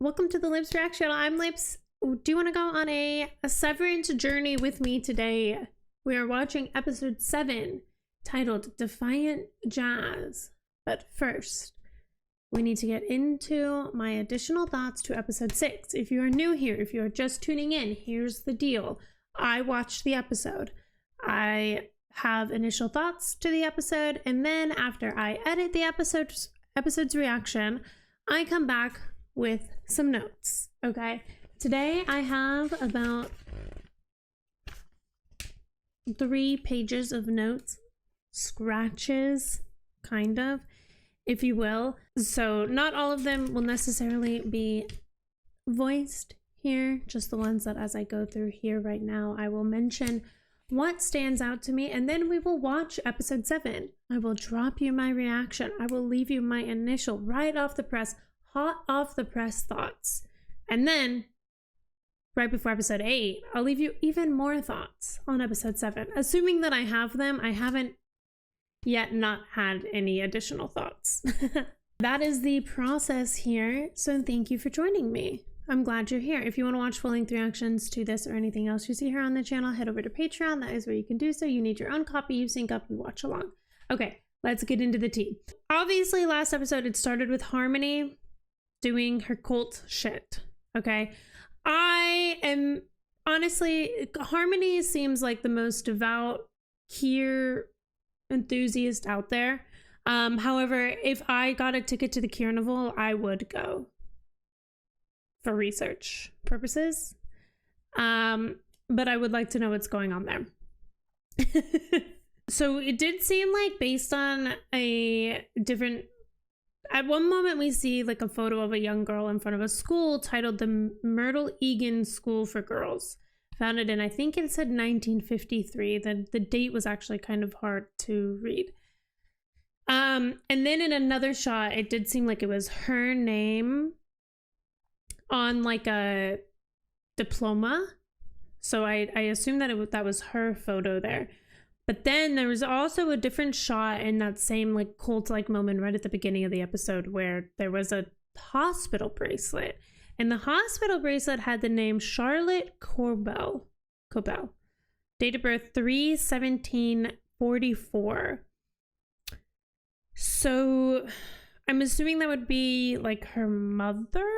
Welcome to the Lips Reaction. I'm Lips. Do you want to go on a Severance journey with me today? We are watching episode 7, titled Defiant Jazz. But first, we need to get into my additional thoughts to episode 6. If you are new here, if you are just tuning in, here's the deal. I watched the episode. I have initial thoughts to the episode, and then after I edit the episode's reaction, I come back with some notes. Okay, today I have about 3 pages of notes, scratches, kind of, if you will. So not all of them will necessarily be voiced here, just the ones that as I go through here right now, I will mention what stands out to me, and then we will watch episode 7. I will drop you my reaction. I will leave you my initial, right off the press, hot off the press thoughts. And then right before episode 8, I'll leave you even more thoughts on episode 7. Assuming that I have them, I haven't yet not had any additional thoughts. That is the process here. So thank you for joining me. I'm glad you're here. If you want to watch full-length reactions to this or anything else you see here on the channel, head over to Patreon. That is where you can do so. You need your own copy, you sync up, you watch along. Okay, let's get into the tea. Obviously, last episode, it started with Harmony doing her cult shit, okay? Honestly, Harmony seems like the most devout Kier enthusiast out there. However, if I got a ticket to the Carnival, I would go for research purposes. But I would like to know what's going on there. So it did seem like based on a different... At one moment we see like a photo of a young girl in front of a school titled the Myrtle Egan School for Girls. Founded in, I think it said 1953. The date was actually kind of hard to read. And then in another shot, it did seem like it was her name on like a diploma. So I assumed that that was her photo there. But then there was also a different shot in that same like cult-like moment right at the beginning of the episode where there was a hospital bracelet. And the hospital bracelet had the name Charlotte Cobell. Date of birth 3/17/44. So I'm assuming that would be like her mother?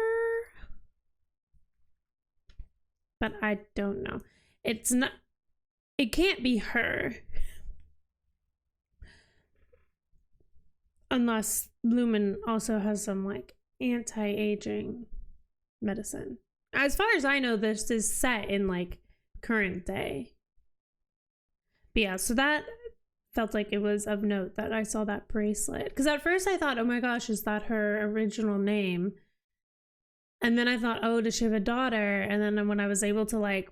But I don't know. It's not... It can't be her. Unless Lumen also has some like anti-aging medicine. As far as I know, this is set in like current day. But yeah, so that felt like it was of note that I saw that bracelet. Because at first I thought, oh my gosh, is that her original name? And then I thought, oh, does she have a daughter? And then when I was able to like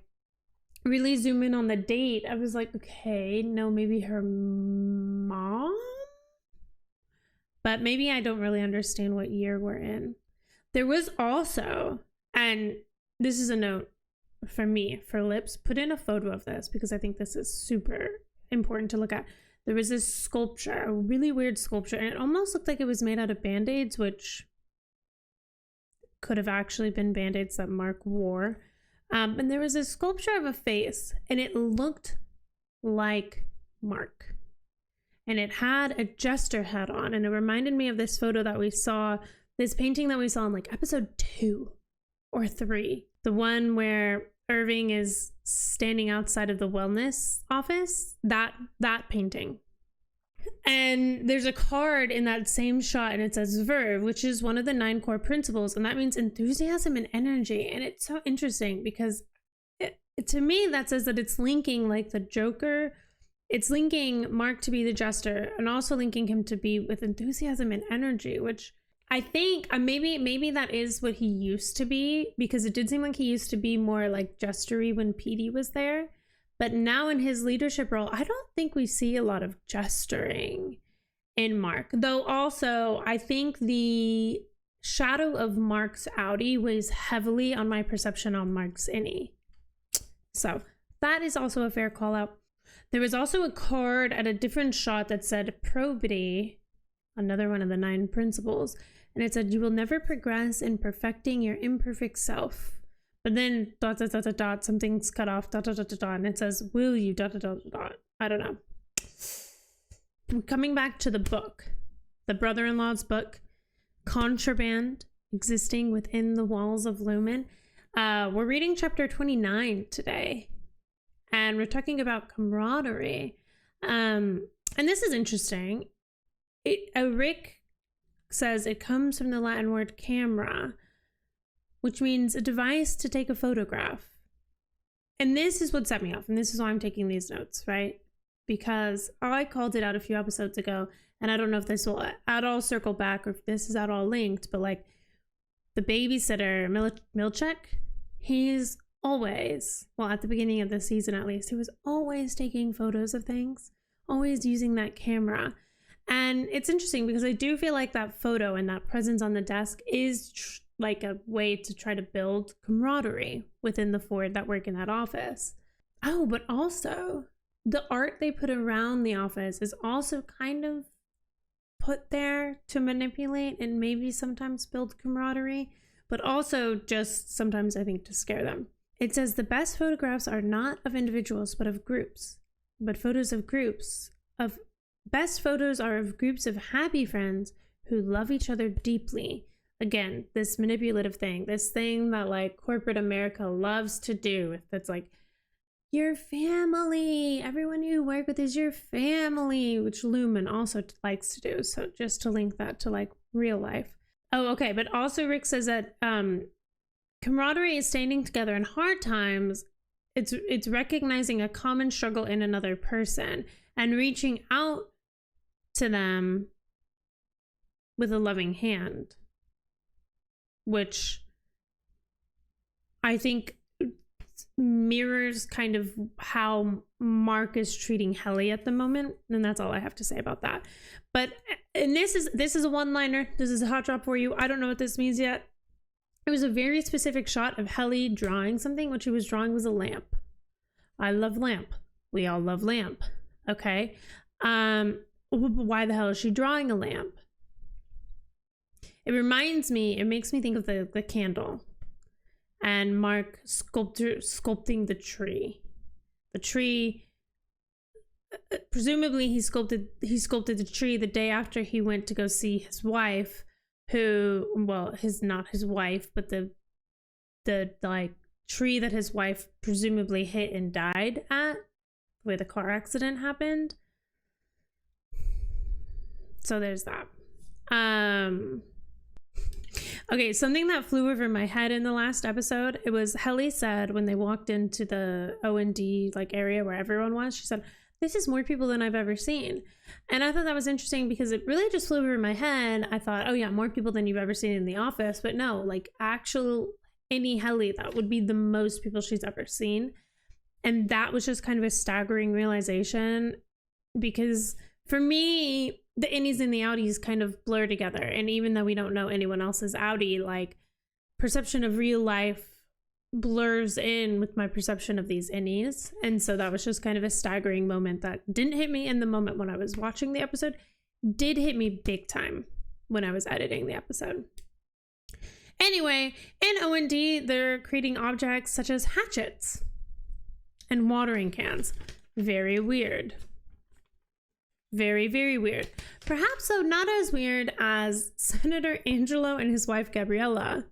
really zoom in on the date, I was like, okay, no, maybe her mom? But maybe I don't really understand what year we're in. There was also, and this is a note for me, for Lips, put in a photo of this because I think this is super important to look at. There was this sculpture, a really weird sculpture, and it almost looked like it was made out of Band-Aids, which could have actually been Band-Aids that Mark wore. And there was a sculpture of a face, and it looked like Mark. And it had a jester hat on, and it reminded me of this photo that we saw, this painting that we saw in like episode 2 or 3. The one where Irving is standing outside of the wellness office, that painting. And there's a card in that same shot, and it says Verve, which is one of the 9 core principles, and that means enthusiasm and energy. And it's so interesting because to me that says that it's linking like the Joker. It's linking Mark to be the jester and also linking him to be with enthusiasm and energy, which I think maybe that is what he used to be, because it did seem like he used to be more like jestery when Petey was there. But now in his leadership role, I don't think we see a lot of gesturing in Mark. Though also, I think the shadow of Mark's outie weighs heavily on my perception on Mark's innie. So that is also a fair call out. There was also a card at a different shot that said probity, another one of the 9 principles. And it said, you will never progress in perfecting your imperfect self. But then something's cut off, and it says, will you, I don't know. Coming back to the book, the brother-in-law's book, Contraband, Existing Within the Walls of Lumen. We're reading chapter 29 today, and we're talking about camaraderie. And this is interesting. Rick says it comes from the Latin word camera, which means a device to take a photograph. And this is what set me off, and this is why I'm taking these notes, right? Because I called it out a few episodes ago, and I don't know if this will at all circle back or if this is at all linked, but like the babysitter, Milchek, he's always, well, at the beginning of the season at least, he was always taking photos of things, always using that camera. And it's interesting because I do feel like that photo and that presence on the desk is like a way to try to build camaraderie within the four that work in that office. Oh, but also the art they put around the office is also kind of put there to manipulate and maybe sometimes build camaraderie, but also just sometimes I think to scare them. It says the best photographs are not of individuals, but of groups. But best photos are of groups of happy friends who love each other deeply. Again, this manipulative thing, this thing that like corporate America loves to do. That's like, your family, everyone you work with is your family, which Lumen also likes to do. So just to link that to like real life. Oh, okay. But also Rick says that camaraderie is standing together in hard times. It's recognizing a common struggle in another person and reaching out to them with a loving hand, which I think mirrors kind of how Mark is treating Helly at the moment. And that's all I have to say about that. But, and this is a one-liner. This is a hot drop for you. I don't know what this means yet. It was a very specific shot of Helly drawing something. What she was drawing was a lamp. I love lamp. We all love lamp. Okay. Why the hell is she drawing a lamp? It makes me think of the candle and Mark sculpting the tree. The tree, presumably he sculpted the tree the day after he went to go see his wife, who, well, not his wife, but the like tree that his wife presumably hit and died at, where the car accident happened. So there's that. Okay, something that flew over my head in the last episode, it was Helly said when they walked into the O&D like area where everyone was, she said, this is more people than I've ever seen. And I thought that was interesting because it really just flew over my head. I thought, oh yeah, more people than you've ever seen in the office. But no, like actual any Helly, that would be the most people she's ever seen. And that was just kind of a staggering realization because for me, the innies and the outies kind of blur together. And even though we don't know anyone else's outie, like perception of real life blurs in with my perception of these innies. And so that was just kind of a staggering moment that didn't hit me in the moment when I was watching the episode, did hit me big time when I was editing the episode. Anyway, in O&D, they're creating objects such as hatchets and watering cans. Very weird. Very, very weird. Perhaps though not as weird as Senator Angelo and his wife Gabriella.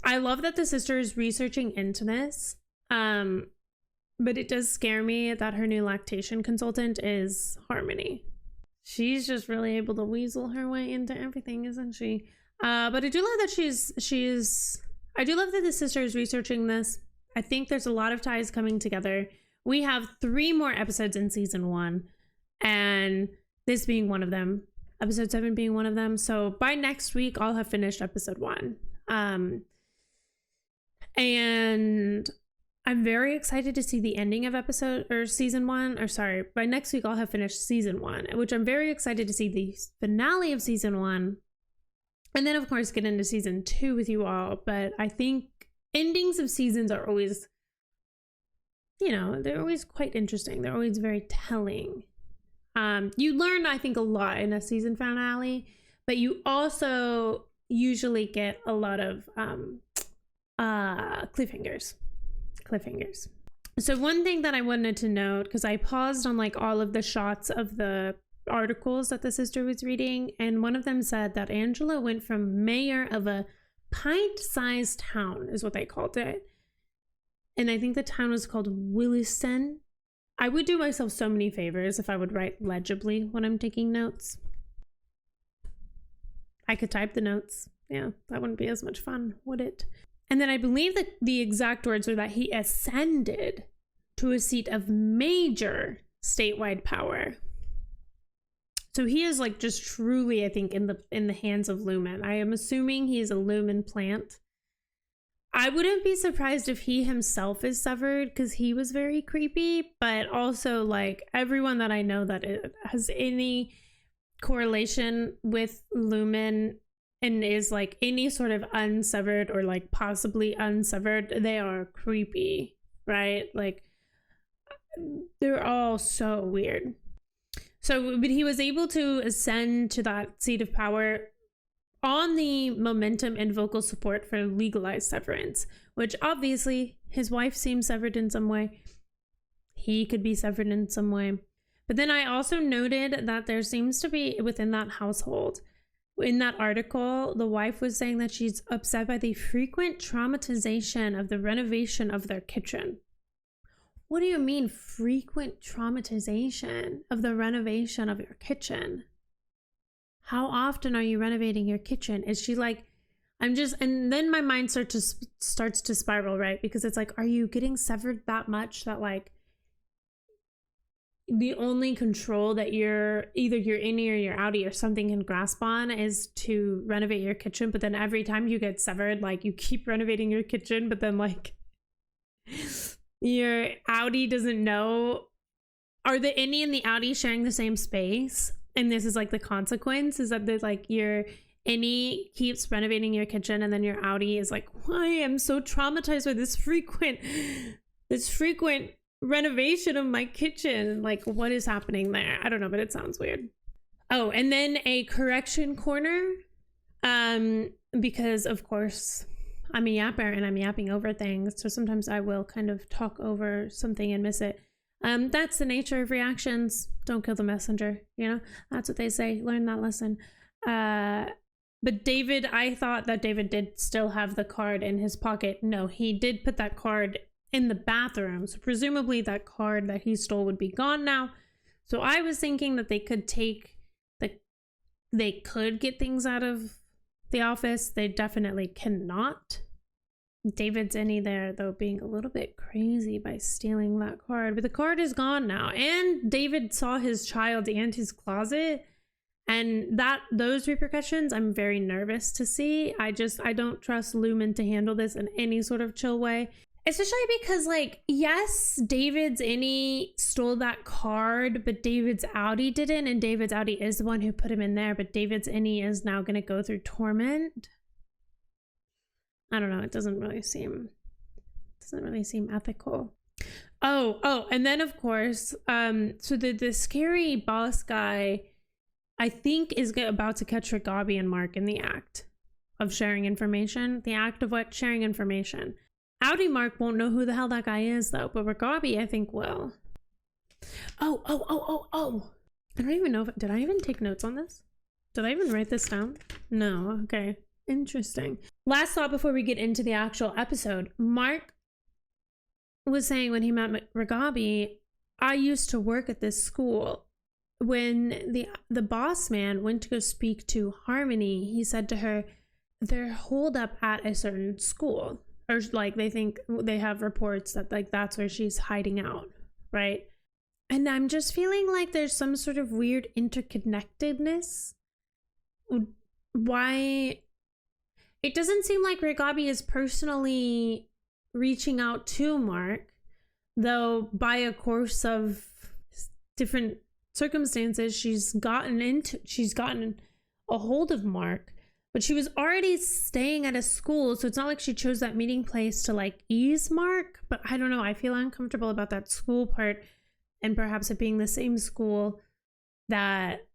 I love that the sister is researching into this, but it does scare me that her new lactation consultant is Harmony. She's just really able to weasel her way into everything, isn't she? But I do love that I do love that the sister is researching this. I think there's a lot of ties coming together. We have 3 more episodes in season 1. And this being one of them, episode 7 being one of them. So by next week, I'll have finished episode 1. And I'm very excited to see the ending of season 1. Or sorry, by next week, I'll have finished season 1, which I'm very excited to see the finale of season 1. And then, of course, get into season 2 with you all. But I think endings of seasons are always, they're always quite interesting. They're always very telling. You learn, I think, a lot in a season finale, but you also usually get a lot of cliffhangers. So one thing that I wanted to note, because I paused on like all of the shots of the articles that the sister was reading, and one of them said that Angela went from mayor of a pint-sized town, is what they called it, and I think the town was called Williston. I would do myself so many favors if I would write legibly when I'm taking notes. I could type the notes. Yeah, that wouldn't be as much fun, would it? And then I believe that the exact words are that he ascended to a seat of major statewide power. So he is like just truly, I think, in the hands of Lumen. I am assuming he's a Lumen plant. I wouldn't be surprised if he himself is severed, because he was very creepy, but also like everyone that I know that it has any correlation with Lumen and is like any sort of unsevered or like possibly unsevered, they are creepy, right? Like they're all so weird. So, but he was able to ascend to that seat of power on the momentum and vocal support for legalized severance, which obviously his wife seems severed in some way. He could be severed in some way. But then I also noted that there seems to be within that household, in that article, the wife was saying that she's upset by the frequent traumatization of the renovation of their kitchen. What do you mean frequent traumatization of the renovation of your kitchen? How often are you renovating your kitchen? Is she like, and then my mind starts to spiral, right? Because it's like, are you getting severed that much that like the only control that you're innie or you're outie or something can grasp on is to renovate your kitchen, but then every time you get severed, like you keep renovating your kitchen, but then like your outie doesn't know. Are the innie and the outie sharing the same space? And this is like the consequence is that there's like your innie keeps renovating your kitchen, and then your outie is like, why am so traumatized by this frequent renovation of my kitchen? Like, what is happening there? I don't know, but it sounds weird. Oh, and then a correction corner, because of course I'm a yapper and I'm yapping over things, so sometimes I will kind of talk over something and miss it. That's the nature of reactions. Don't kill the messenger, you know? That's what they say. Learn that lesson. But David, I thought that David did still have the card in his pocket. No, he did put that card in the bathroom. So presumably that card that he stole would be gone now. So I was thinking that they could get things out of the office. They definitely cannot. David's innie there, though, being a little bit crazy by stealing that card. But the card is gone now. And David saw his child and his closet. And those repercussions, I'm very nervous to see. I don't trust Lumen to handle this in any sort of chill way. Especially because, like, yes, David's innie stole that card, but David's outie didn't. And David's outie is the one who put him in there. But David's innie is now going to go through torment. I don't know. It doesn't really seem ethical. Oh, and then of course, so the scary boss guy, I think, is about to catch Ragabi and Mark in the act of sharing information. The act of what? Sharing information. Outie Mark won't know who the hell that guy is though, but Ragabi I think will. Oh. I don't even know did I even take notes on this? Did I even write this down? No, okay. Interesting. Last thought before we get into the actual episode. Mark was saying when he met Ragabi, I used to work at this school. When the boss man went to go speak to Harmony, he said to her, they're holed up at a certain school. Or like they think they have reports that like that's where she's hiding out, right? And I'm just feeling like there's some sort of weird interconnectedness. Why? It doesn't seem like Ragabi is personally reaching out to Mark, though by a course of different circumstances, she's gotten a hold of Mark, but she was already staying at a school, so it's not like she chose that meeting place to like ease Mark. But I don't know, I feel uncomfortable about that school part, and perhaps it being the same school that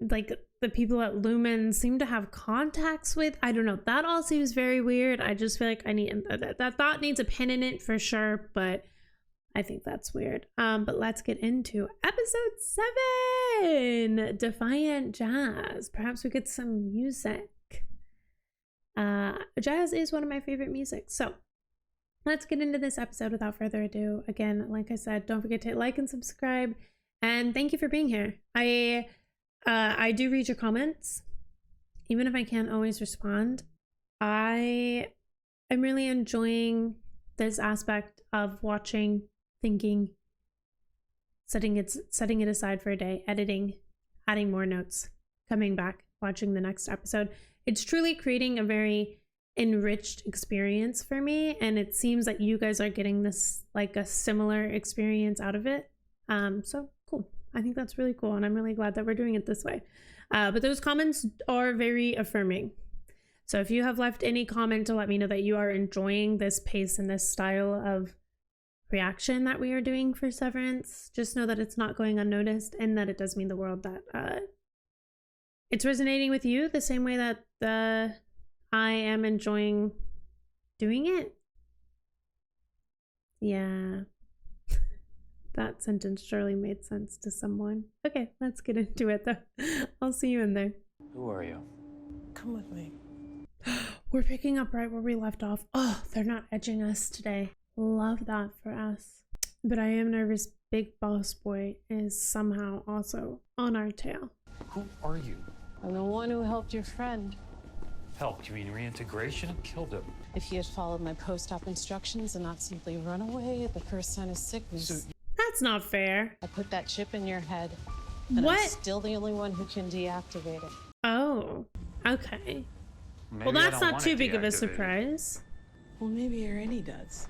like the people at Lumen seem to have contacts with. I don't know. That all seems very weird. I just feel like I need that thought needs a pin in it for sure, but I think that's weird. But let's get into episode 7, Defiant Jazz. Perhaps we get some music. Jazz is one of my favorite music. So let's get into this episode without further ado. Again, like I said, don't forget to like and subscribe. And thank you for being here. I do read your comments, even if I can't always respond. I am really enjoying this aspect of watching, thinking, setting it aside for a day, editing, adding more notes, coming back, watching the next episode. It's truly creating a very enriched experience for me, and it seems like you guys are getting this like a similar experience out of it. So cool. I think that's really cool, and I'm really glad that we're doing it this way. But those comments are very affirming. So if you have left any comment to let me know that you are enjoying this pace and this style of reaction that we are doing for Severance, just know that it's not going unnoticed, and that it does mean the world that it's resonating with you the same way that I am enjoying doing it. Yeah. That sentence surely made sense to someone. Okay, let's get into it though. I'll see you in there. Who are you? Come with me. We're picking up right where we left off. Oh, they're not edging us today. Love that for us. But I am nervous Big Boss Boy is somehow also on our tail. Who are you? I'm the one who helped your friend. Helped? You mean reintegration? Killed him. If he had followed my post-op instructions and not simply run away at the first sign of sickness. That's not fair. I put that chip in your head. And what? I'm still the only one who can deactivate it. Oh, okay. Maybe Well, that's not too big of a surprise. Well, maybe Ernie does.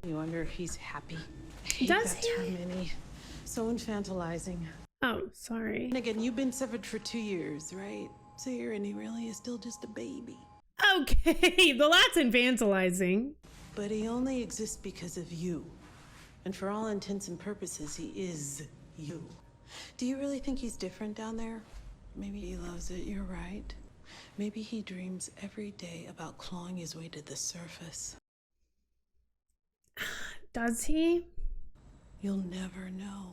You wonder if he's happy. I hate Does that he? term, Minnie. So infantilizing. Oh, sorry. And again, you've been severed for 2 years, right? So your Ernie really is still just a baby. Okay, well, that's infantilizing. But he only exists because of you. And for all intents and purposes, he is you. Do you really think he's different down there? Maybe he loves it, you're right. Maybe he dreams every day about clawing his way to the surface. Does he? You'll never know.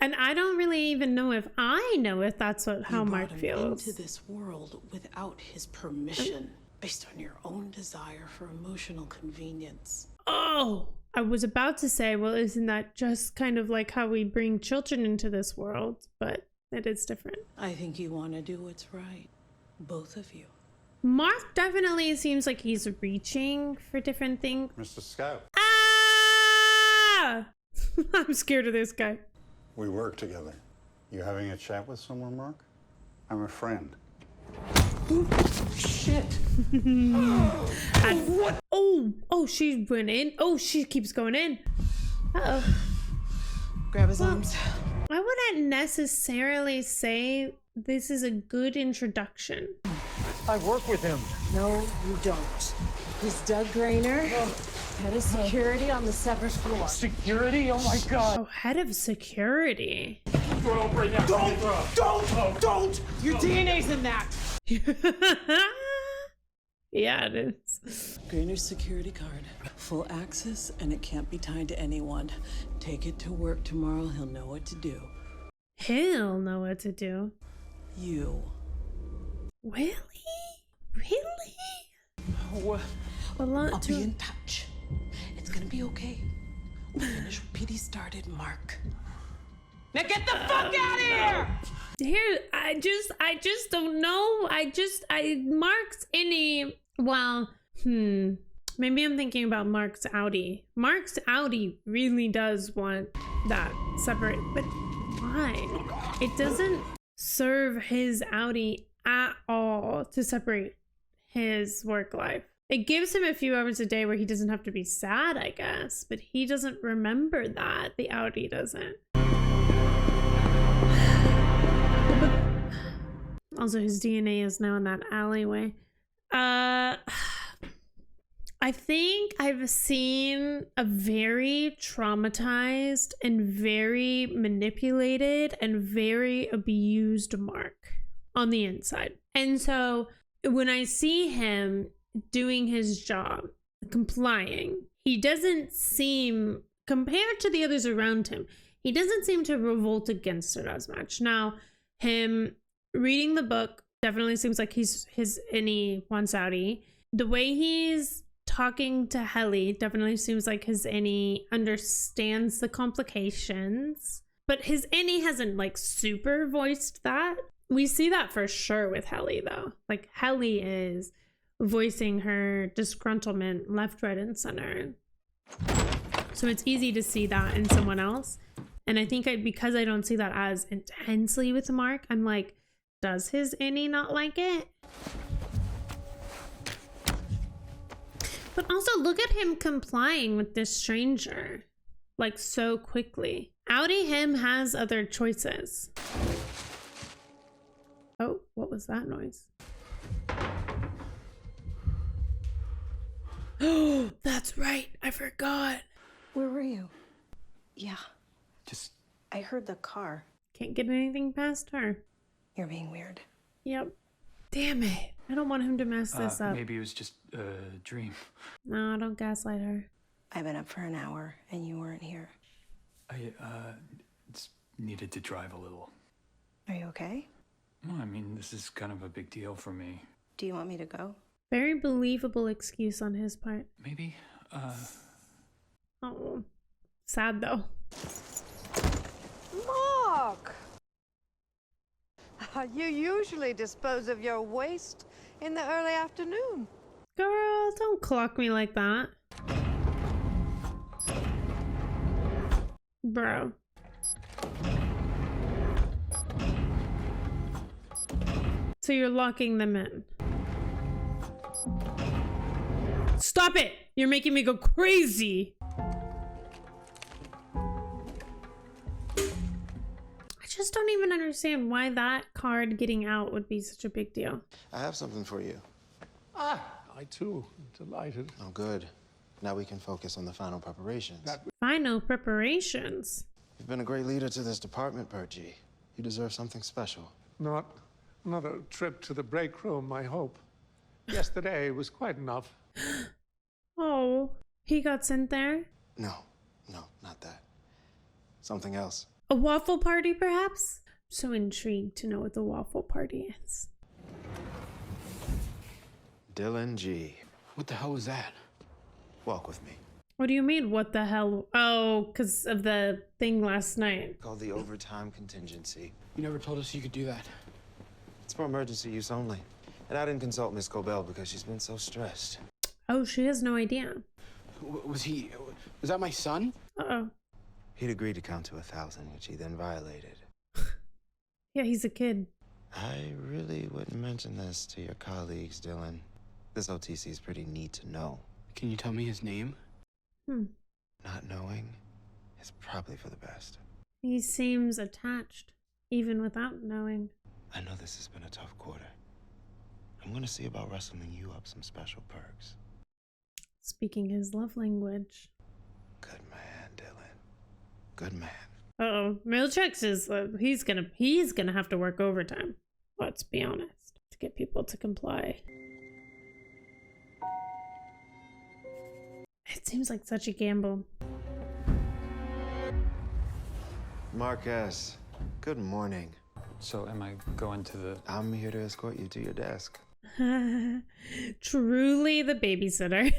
And I don't really even know if I know if that's how You Mark brought him feels. into this world without his permission, based on your own desire for emotional convenience. Oh, I was about to say, well, isn't that just kind of like how we bring children into this world? But it is different. I think you want to do what's right. Both of you. Mark definitely seems like he's reaching for different things. Mr. Scout, Ah! I'm scared of this guy. we work together. You having a chat with someone, Mark? I'm a friend. Shit! Oh, she went in. Oh, she keeps going in. Uh-oh. Grab his arms. I wouldn't necessarily say this is a good introduction. I work with him. No, you don't. He's Doug Grainer, head of security on the 7th floor. Security? Oh my God. Oh, head of security. Don't! Your DNA's in that! Yeah, it is. Grainer's security card. Full access, and it can't be tied to anyone. Take it to work tomorrow. He'll know what to do. He'll know what to do. You. Really? Really? What? A lot I'll to... be in touch. It's gonna be okay. We'll finish what Petey started, Mark. Now get the fuck out of here! Here, I just don't know. Mark's any... Well, maybe I'm thinking about Mark's Audi. Mark's Audi really does want that separate, but why? It doesn't serve his Audi at all to separate his work life. It gives him a few hours a day where he doesn't have to be sad, I guess, but he doesn't remember that. The Audi doesn't. Also, his DNA is now in that alleyway. I think I've seen a very traumatized and very manipulated and very abused Mark on the inside. And so when I see him doing his job, complying, he doesn't seem, compared to the others around him, he doesn't seem to revolt against it as much. Now, him reading the book definitely seems like he's his innie wants outie. The way he's talking to Helly definitely seems like his innie understands the complications, but his innie hasn't like super voiced that. We see that for sure with Helly though. Like Helly is voicing her disgruntlement left, right, and center. So it's easy to see that in someone else. And I think because I don't see that as intensely with Mark, I'm like, does his innie not like it? But also look at him complying with this stranger like so quickly. Outie him has other choices. Oh, what was that noise? Oh, that's right. I forgot. Where were you? Yeah, Just I heard the car. Can't get anything past her. You're being weird. Yep. Damn it. I don't want him to mess this up. maybe it was just a dream. No, don't gaslight her. I've been up for an hour and you weren't here. I just needed to drive a little. Are you okay? Well, I mean, this is kind of a big deal for me. Do you want me to go? Very believable excuse on his part. Maybe, Oh, sad though. Mark! You usually dispose of your waste in the early afternoon. Girl, don't clock me like that. Bro. So you're locking them in. Stop it! You're making me go crazy! I just don't even understand why that card getting out would be such a big deal. I have something for you. I too am delighted. Oh, good. Now we can focus on the final preparations. Final preparations. You've been a great leader to this department, Pergy. You deserve something special. Not another trip to the break room, I hope. Yesterday was quite enough. Oh, he got sent there? No, not that. Something else. A waffle party, perhaps? So intrigued to know what the waffle party is. Dylan G. What the hell was that? Walk with me. What do you mean, what the hell? Oh, because of the thing last night. Called the overtime contingency. You never told us you could do that. It's for emergency use only. And I didn't consult Miss Cobell because she's been so stressed. Oh, she has no idea. Was that my son? Uh-oh. He'd agreed to count to 1,000, which he then violated. Yeah, he's a kid. I really wouldn't mention this to your colleagues, Dylan. This OTC is pretty neat to know. Can you tell me his name? Not knowing is probably for the best. He seems attached, even without knowing. I know this has been a tough quarter. I'm gonna see about wrestling you up some special perks. Speaking his love language. Good man, Dylan. Good man. Uh-oh. Milchix is, he's gonna have to work overtime. Let's be honest. To get people to comply. It seems like such a gamble. Marquez, good morning. So am I going to the... I'm here to escort you to your desk. Truly the babysitter.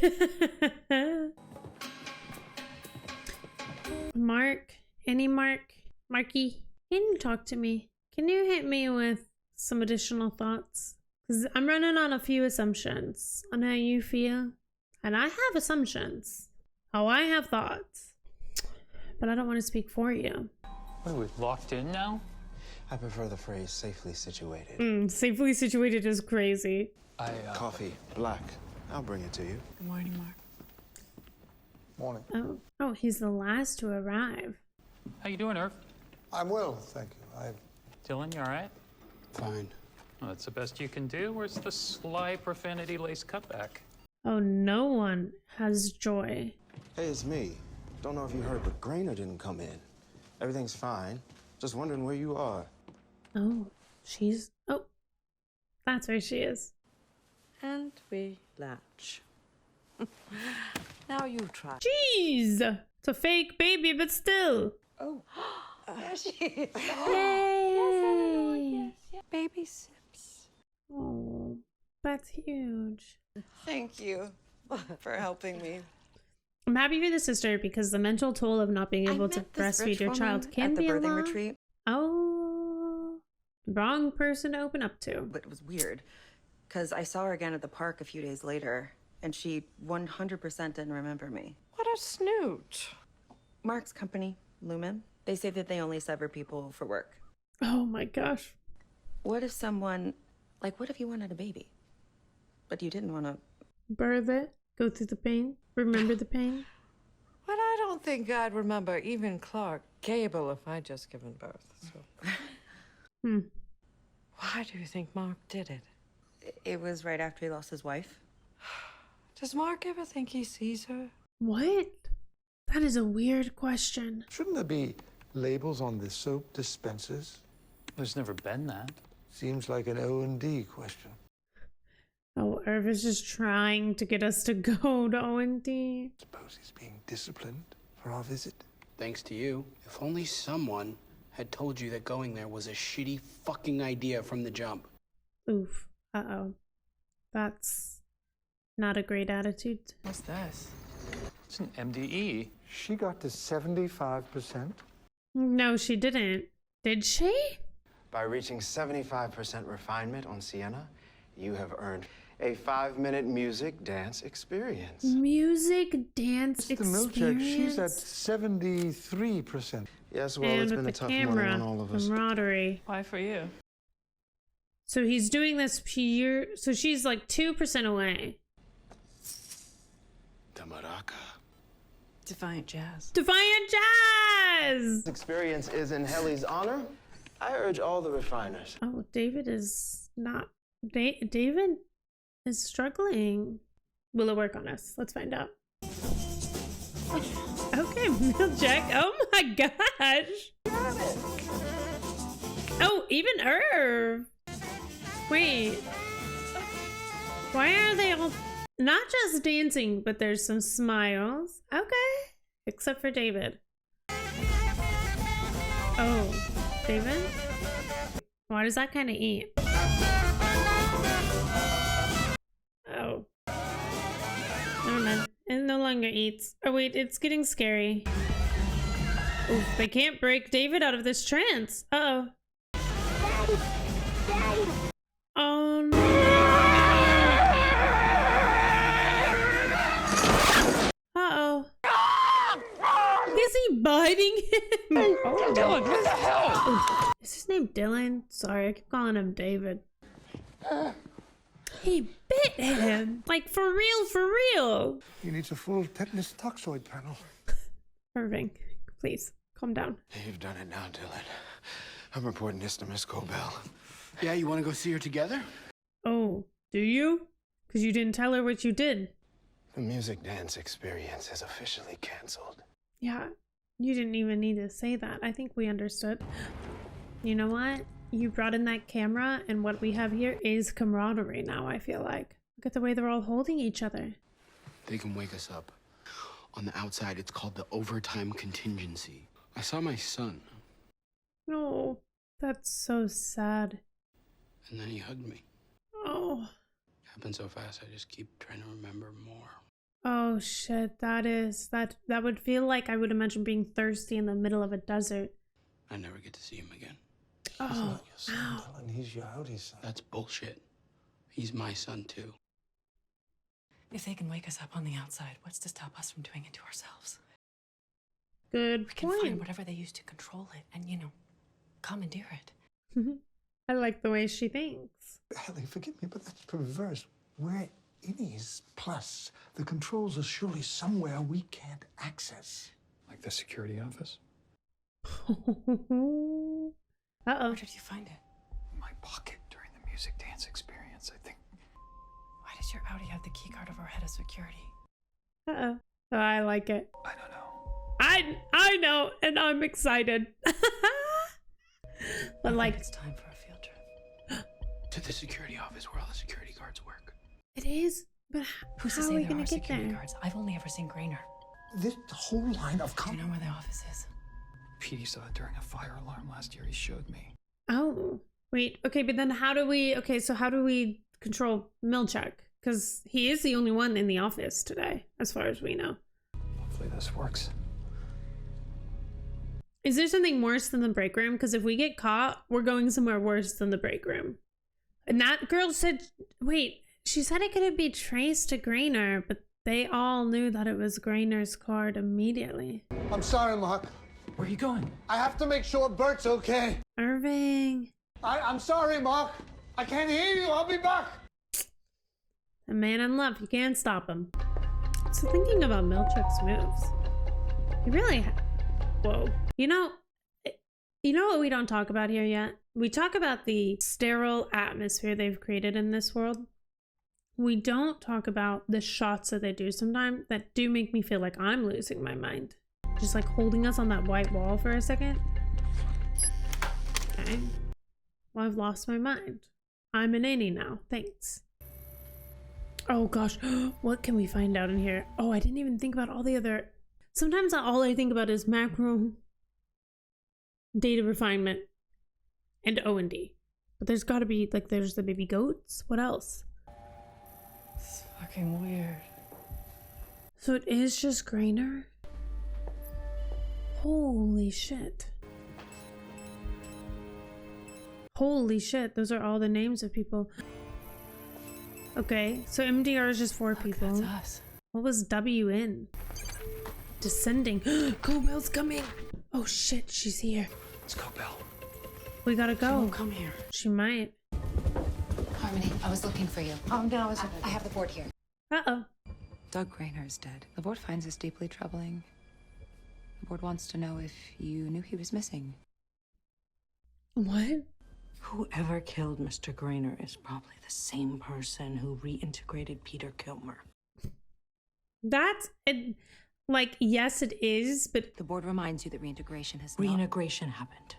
Mark, any Marky, can you talk to me? Can you hit me with some additional thoughts? Because I'm running on a few assumptions on how you feel. And I have assumptions. Oh, I have thoughts. But I don't want to speak for you. What, are we locked in now? I prefer the phrase safely situated. Safely situated is crazy. Coffee, black. I'll bring it to you. Good morning, Mark. Morning. Oh, he's the last to arrive. How you doing, Irv? I'm well, thank you. Dylan, you all right? Fine. Well, that's the best you can do. Where's the sly profanity-laced cutback? Oh, no one has joy. Hey, it's me. Don't know if you heard, but Grainer didn't come in. Everything's fine. Just wondering where you are. Oh, she's... Oh, that's where she is. And we latch. Now you try. Jeez! It's a fake baby, but still. Oh. There she is. Yay! Yes. Baby sips. Oh, that's huge. Thank you for helping me. I'm happy for the sister because the mental toll of not being able to breastfeed your child can be a lot. Retreat. Oh, wrong person to open up to. But it was weird, because I saw her again at the park a few days later, and she 100% didn't remember me. What a snoot. Mark's company, Lumen, they say that they only sever people for work. Oh my gosh. What if someone, like, what if you wanted a baby, but you didn't want to? Birth it, go through the pain, remember the pain. Well, I don't think I'd remember even Clark Gable if I'd just given birth. So. Why do you think Mark did it? It was right after he lost his wife. Does Mark ever think he sees her? What? That is a weird question. Shouldn't there be labels on the soap dispensers? There's never been that. Seems like an O&D question. Oh, Irv is just trying to get us to go to O&D. Suppose he's being disciplined for our visit. Thanks to you. If only someone had told you that going there was a shitty fucking idea from the jump. Oof. Uh-oh. That's not a great attitude. What's this? It's an MDE. She got to 75%. No, she didn't. Did she? By reaching 75% refinement on Sienna, you have earned a 5-minute music dance experience. Music dance Mr. Milchek, she's at 73%. Yes, well, and it's with been the a tough camera, morning on all of us. camaraderie. Why for you? So he's doing this here. So she's like 2% away. Tamaraka. Defiant jazz. Defiant jazz! This experience is in Helly's honor. I urge all the refiners. Oh, David is not... David is struggling. Will it work on us? Let's find out. Okay, Milchek. Oh my gosh. Oh, even Irv. Wait. Why are they all not just dancing, but there's some smiles? Okay. Except for David. Oh, David? Why does that kind of eat? Oh. Never mind. It no longer eats. Oh wait, it's getting scary. Oof, they can't break David out of this trance. Uh-oh. Oh no. Uh-oh. Is he biting him? Oh. Dylan, what the hell? Is his name Dylan? Sorry, I keep calling him David. He bit him. Like, for real, for real. He needs a full tetanus toxoid panel. Irving, please, calm down. You've done it now, Dylan. I'm reporting this to Miss Cobell. Yeah, you want to go see her together? Oh, do you? Because you didn't tell her what you did. The music dance experience is officially canceled. Yeah, you didn't even need to say that. I think we understood. You know what? You brought in that camera, and what we have here is camaraderie now, I feel like. Look at the way they're all holding each other. They can wake us up. On the outside, it's called the overtime contingency. I saw my son, No, that's so sad. and then he hugged me. Oh. Happened so fast, I just keep trying to remember more. Oh shit, that would feel like, I would imagine, being thirsty in the middle of a desert. I never get to see him again. Oh, wow. And he's your outie son. That's bullshit. He's my son, too. If they can wake us up on the outside, what's to stop us from doing it to ourselves? Good We can point. find whatever they use to control it and, commandeer it. I like the way she thinks. Ellie, forgive me, but that's perverse. We're innies. Plus, the controls are surely somewhere we can't access. Like the security office? Uh-oh. Where did you find it? In my pocket during the music dance experience, I think. Why did you're out, you have the key card of our head of security. Uh-oh. Oh, I like it. I don't know. I know, and I'm excited. But like, it's time for a field trip. To the security office where all the security guards work. it is, but Who's to how are say we there gonna are get security there? guards? I've only ever seen Grainer. The whole line of Do you know where the office is? Petey saw it during a fire alarm last year. He showed me. Oh, wait. Okay, but then how do we? Okay, so how do we control Milchek? Because he is the only one in the office today, as far as we know. Hopefully this works. Is there something worse than the break room? Because if we get caught, we're going somewhere worse than the break room. And that girl said, wait, she said it couldn't be traced to Grainer, but they all knew that it was Grainer's card immediately. I'm sorry, Mark. Where are you going? I have to make sure Bert's okay. Irving. I'm sorry, Mark. I can't hear you. I'll be back. A man in love, you can't stop him. So thinking about Milchek's moves, he really, whoa. You know what we don't talk about here yet? We talk about the sterile atmosphere they've created in this world. We don't talk about the shots that they do sometimes that do make me feel like I'm losing my mind. Just like holding us on that white wall for a second. Okay. Well, I've lost my mind. I'm an innie now. Thanks. Oh gosh, what can we find out in here? Oh, I didn't even think about all the other... Sometimes all I think about is macro, data refinement, and O&D. But there's gotta be, like, there's the baby goats. What else? It's fucking weird. So it is just Grainer? Holy shit. Holy shit, those are all the names of people. Okay, so MDR is just 4 people. That's us. What was W in? Descending. Cobell's coming. Oh shit, she's here. Let's go, Belle. We gotta go. She won't come here. She might. Harmony, I was looking for you. Oh, no, I have the board here. Uh-oh. Doug Grainer is dead. The board finds this deeply troubling. The board wants to know if you knew he was missing. What? Whoever killed Mr. Grainer is probably the same person who reintegrated Peter Kilmer. That's it. Like, yes, it is, but The board reminds you that reintegration has not... Reintegration happened,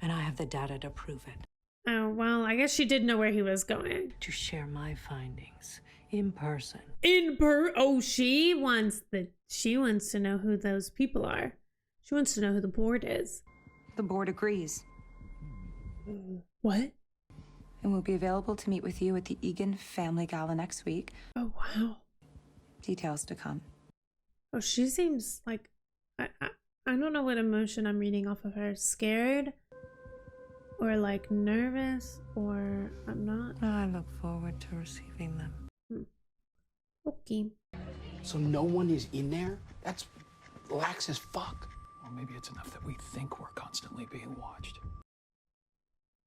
and I have the data to prove it. oh well, I guess she did know where he was going. To share my findings in person. Oh, she wants to know who those people are. She wants to know who the board is. The board agrees. What? And will be available to meet with you at the Egan Family Gala next week. Oh wow. Details to come. Oh, she seems like I don't know what emotion I'm reading off of her. Scared, or like nervous, or I'm not. I look forward to receiving them. Okay. So no one is in there? That's lax as fuck. Or maybe it's enough that we think we're constantly being watched.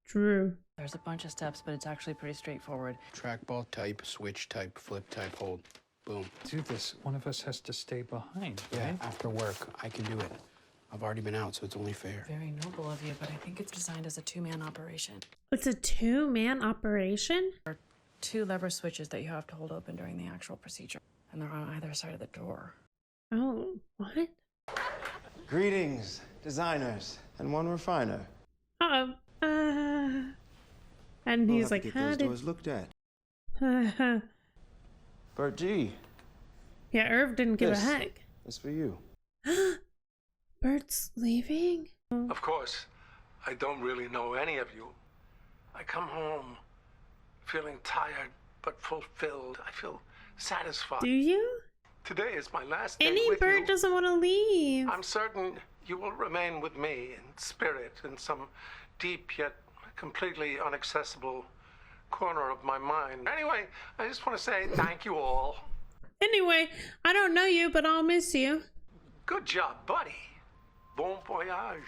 True. There's a bunch of steps, but it's actually pretty straightforward. Trackball type, switch type, flip type, hold. Boom. To do this, one of us has to stay behind, Yeah, right? after work, I can do it. I've already been out, so it's only fair. Very noble of you, but I think it's designed as a 2-man operation. It's a 2-man operation? There are 2 lever switches that you have to hold open during the actual procedure, and they're on either side of the door. Oh, what? Greetings, designers, and one refiner. Uh-oh. And We'll he's have to like, get how those did... doors looked at. yeah, Bert G, Irv didn't give This. a heck. it's for you. Bert's leaving? Of course, I don't really know any of you. I come home feeling tired but fulfilled. I feel satisfied. Do you? Today is my last day Any with Bert you. doesn't want to leave. I'm certain you will remain with me in spirit in some deep yet completely inaccessible corner of my mind. Anyway, I just want to say thank you all. Anyway, I don't know you, but I'll miss you. Good job, buddy. Bon voyage.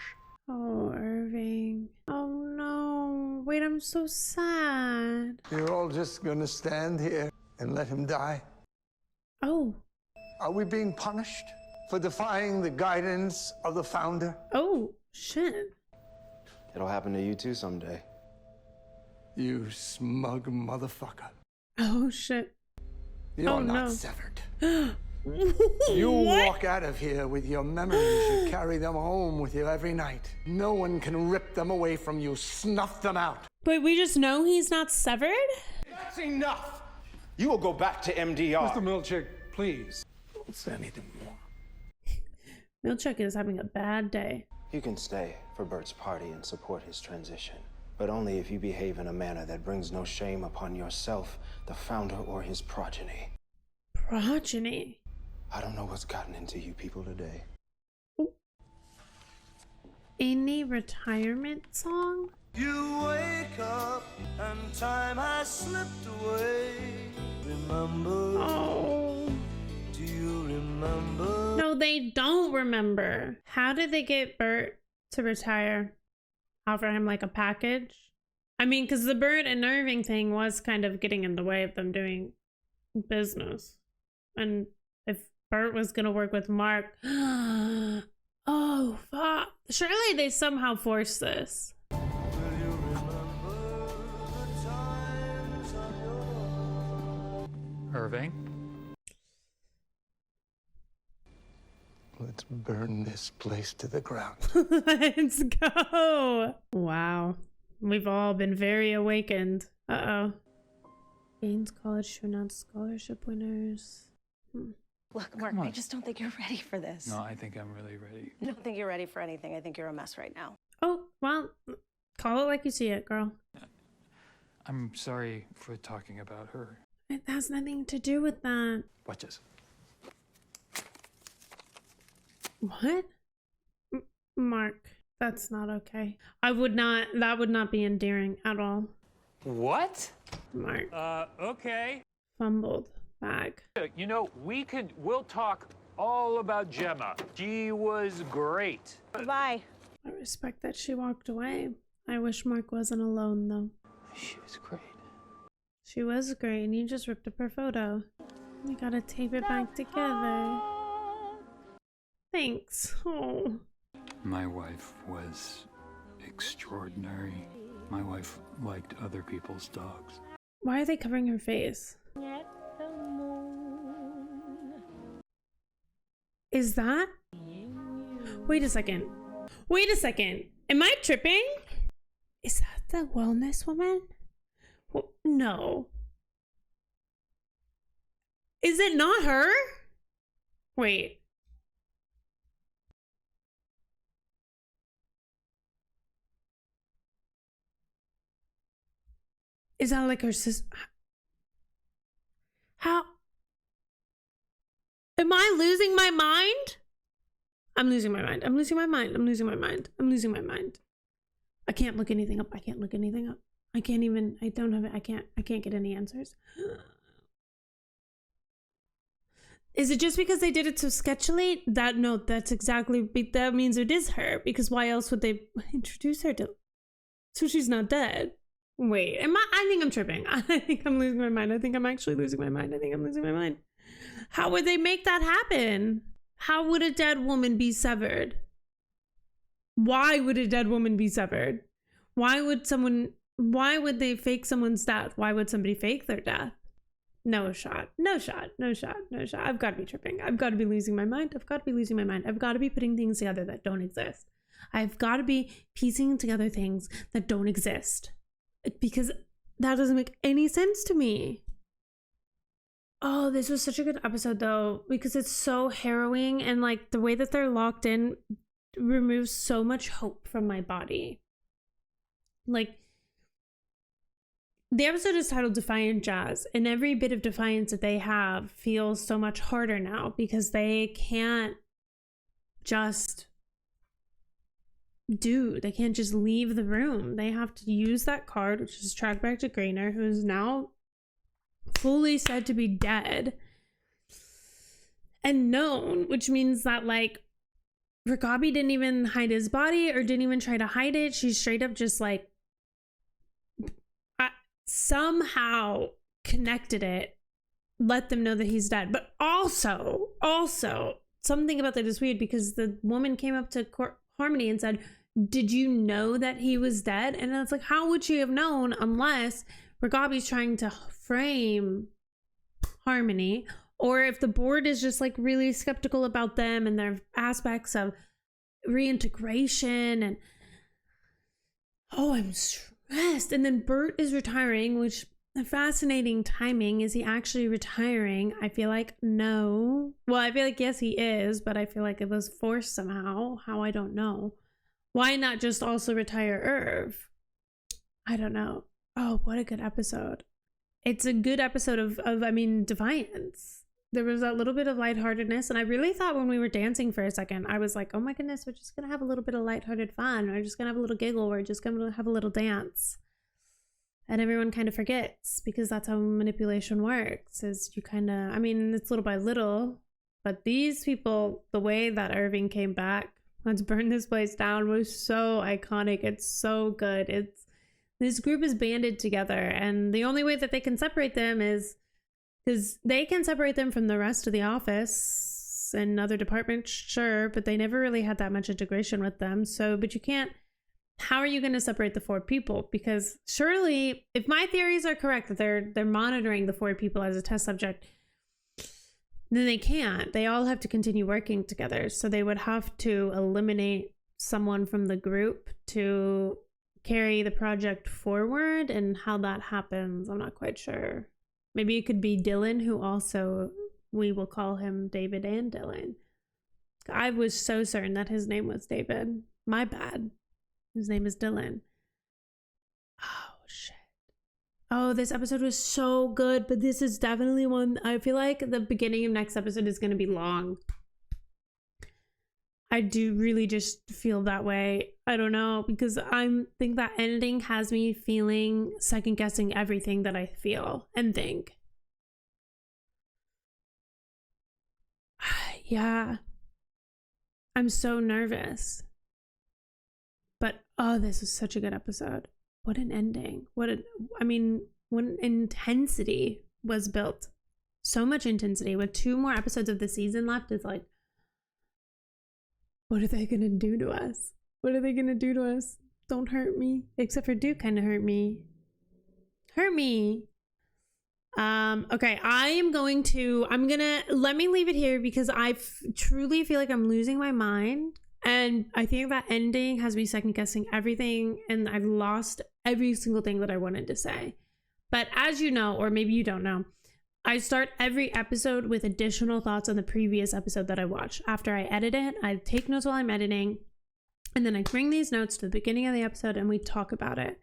Oh, Irving. Oh no. Wait, I'm so sad. You're all just gonna stand here and let him die? Oh. Are we being punished for defying the guidance of the founder? Oh, shit. It'll happen to you too someday. You smug motherfucker. Oh, shit. You're not severed. You walk out of here with your memories. You carry them home with you every night. No one can rip them away from you. Snuff them out. But we just know he's not severed? That's enough! You will go back to MDR. Mr. Milchick, please. Don't say anything more. Milchick is having a bad day. You can stay for Bert's party and support his transition, but only if you behave in a manner that brings no shame upon yourself, the founder, or his progeny. Progeny? I don't know what's gotten into you people today. Any retirement song? You wake up and time has slipped away. Remember? Oh. Do you remember? No, they don't remember. How did they get Bert to retire? Offer him like a package? I mean, because the Bert and Irving thing was kind of getting in the way of them doing business. And if Bert was gonna work with Mark, oh fuck! Surely they somehow forced this. Irving? Let's burn this place to the ground. Let's go! Wow. We've all been very awakened. Uh-oh. Gaines College to announce scholarship winners. Look, Mark, I just don't think you're ready for this. No, I think I'm really ready. I don't think you're ready for anything. I think you're a mess right now. Oh, well, call it like you see it, girl. I'm sorry for talking about her. It has nothing to do with that. Watch this. What? Mark, that's not okay. That would not be endearing at all. What? Mark. Okay. Fumbled bag. You know, we'll talk all about Gemma. She was great. Bye. I respect that she walked away. I wish Mark wasn't alone, though. She was great. She was great, and you just ripped up her photo. We gotta tape it back together. Thanks. Oh. My wife was extraordinary. My wife liked other people's dogs. Why are they covering her face? Is that? Wait a second. Wait a second. Am I tripping? Is that the wellness woman? Well, no. Is it not her? Wait. Is that like her sister? How? Am I losing my mind? I'm losing my mind. I'm losing my mind. I'm losing my mind. I'm losing my mind. I can't look anything up. I can't look anything up. I can't even, I don't have it. I can't get any answers. Is it just because they did it so sketchily? No, that's exactly, that means it is her, because why else would they introduce her to, so she's not dead? Wait, I think I'm tripping. I think I'm losing my mind. I think I'm actually losing my mind. I think I'm losing my mind. How would they make that happen? How would a dead woman be severed? Why would a dead woman be severed? Why would they fake someone's death? Why would somebody fake their death? No shot. No shot. No shot. No shot. I've got to be tripping. I've got to be losing my mind. I've got to be losing my mind. I've got to be putting things together that don't exist. I've got to be piecing together things that don't exist. Because that doesn't make any sense to me. Oh, this was such a good episode though, because it's so harrowing, and like the way that they're locked in removes so much hope from my body. Like, the episode is titled Defiant Jazz, and every bit of defiance that they have feels so much harder now because they can't just they can't just leave the room. They have to use that card, which is tracked back to Grainer, who is now fully said to be dead and known, which means that like Rakabi didn't even hide his body or didn't even try to hide it. She straight up just like somehow connected it, let them know that he's dead. But also something about that is weird, because the woman came up to Harmony and said, "Did you know that he was dead?" And it's like, how would she have known unless Rakabi's trying to frame harmony, or if the board is just like really skeptical about them and their aspects of reintegration. And oh, I'm stressed. And then Bert is retiring, which fascinating timing. Is he actually retiring? I feel like no. Well, I feel like yes, he is, but I feel like it was forced somehow. How, I don't know. Why not just also retire Irv? I don't know. Oh, what a good episode. It's a good episode of I mean, Defiance. There was a little bit of lightheartedness, and I really thought when we were dancing for a second, I was like, oh my goodness, we're just gonna have a little bit of lighthearted fun. We're just gonna have a little giggle. We're just gonna have a little dance. And everyone kind of forgets, because that's how manipulation works, is you kind of, I mean, it's little by little, but these people, the way that Irving came back, let's burn this place down, was so iconic. It's so good. This group is banded together, and the only way that they can separate them is because they can separate them from the rest of the office and other departments, sure, but they never really had that much integration with them. So, but you can't, how are you going to separate the 4 people? Because surely, if my theories are correct, that they're monitoring the 4 people as a test subject, then they can't. They all have to continue working together. So they would have to eliminate someone from the group to carry the project forward, and how that happens, I'm not quite sure. Maybe it could be Dylan, who also, we will call him David and Dylan. I was so certain that his name was David. My bad. His name is Dylan. Oh, shit. Oh, this episode was so good, but this is definitely one, I feel like the beginning of next episode is going to be long. I do really just feel that way. I don't know, because I think that ending has me feeling, second guessing everything that I feel and think. Yeah. I'm so nervous. But oh, this was such a good episode. What an ending. What an intensity was built. So much intensity. With 2 more episodes of the season left, it's like, what are they gonna do to us? What are they gonna do to us? Don't hurt me. Except for Duke kind of hurt me. Hurt me. Okay, I'm gonna, let me leave it here, because I truly feel like I'm losing my mind. And I think that ending has me second guessing everything, and I've lost every single thing that I wanted to say. But as you know, or maybe you don't know, I start every episode with additional thoughts on the previous episode that I watched. After I edit it, I take notes while I'm editing, and then I bring these notes to the beginning of the episode and we talk about it.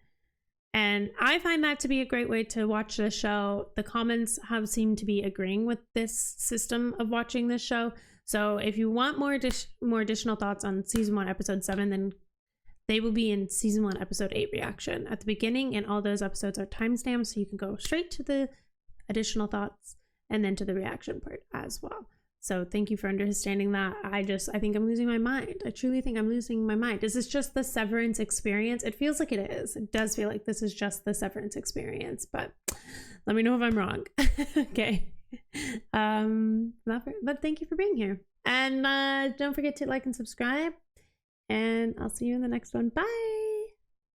And I find that to be a great way to watch this show. The comments have seemed to be agreeing with this system of watching this show. So if you want more additional thoughts on season 1, episode 7, then they will be in season 1, episode 8 reaction at the beginning, and all those episodes are timestamped, so you can go straight to the additional thoughts and then to the reaction part as well. So thank you for understanding that. I think I'm losing my mind. I truly think I'm losing my mind. Is this just the Severance experience? It feels like it is. It does feel like this is just the Severance experience, but let me know if I'm wrong. Okay. But thank you for being here. And don't forget to like and subscribe. And I'll see you in the next one. Bye.